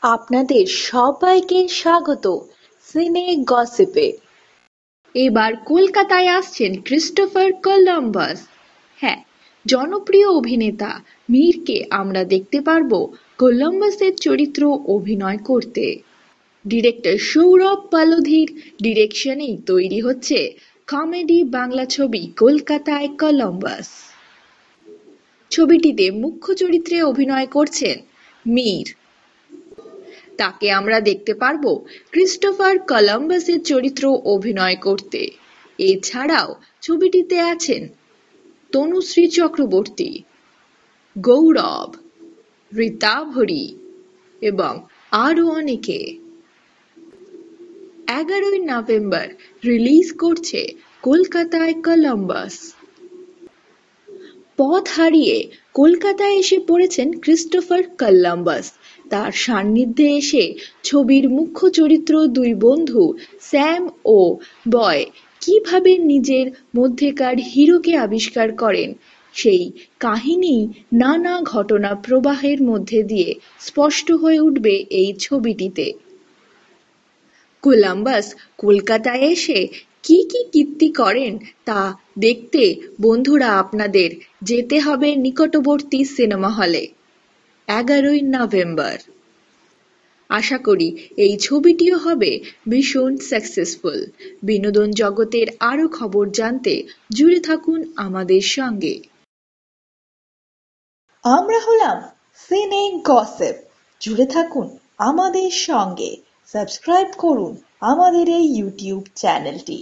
আপনাদের সবাইকে স্বাগত সিনে গসিপে। এবার কলকাতায় আসছেন ক্রিস্টোফার কলম্বাস। হ্যাঁ, জনপ্রিয় অভিনেতা মীরকে আমরা দেখতে পারবো কলম্বাসের চরিত্র অভিনয় করতে। ডিরেক্টর সৌরভ পালোধির ডিরেকশনেই তৈরি হচ্ছে কমেডি বাংলা ছবি কলকাতায় কলম্বাস। ছবিটিতে মুখ্য চরিত্রে অভিনয় করছেন মীর। তাকে আমরা দেখতে পারবো ক্রিস্টোফার কলম্বাসের চরিত্র অভিনয় করতে। এছাড়াও ছবিটিতে আছেন তনুশ্রী চক্রবর্তী, গৌরব, রীতা ভরি এবং আরও অনেকে। 11ই নভেম্বর রিলিজ করছে কলকাতায় কলম্বাস। পথ হারিয়ে কলকাতায় এসে পড়েছেন ক্রিস্টোফার কলম্বাস। তার সান্নিধ্যে এসে ছবির মুখ্য চরিত্র দুই বন্ধু স্যাম ও বয় কিভাবে নিজের মধ্যেকার হিরোকে আবিষ্কার করেন, সেই কাহিনী নানা ঘটনা প্রবাহের মধ্যে দিয়ে স্পষ্ট হয়ে উঠবে এই ছবিটিতে। কলম্বাস কলকাতায় এসে কি কি কীর্তি করেন তা দেখতে বন্ধুরা আপনাদের যেতে হবে নিকটবর্তী সিনেমা হলে 11ই নভেম্বর। আশা করি এই ছবিটিও হবে ভীষণ সাকসেসফুল। বিনোদন জগতের আরও খবর জানতে জুড়ে থাকুন আমাদের সঙ্গে। আমরা হলাম সিনে গসিপ। জুড়ে থাকুন আমাদের সঙ্গে, সাবস্ক্রাইব করুন আমাদের এই ইউটিউব চ্যানেলটি।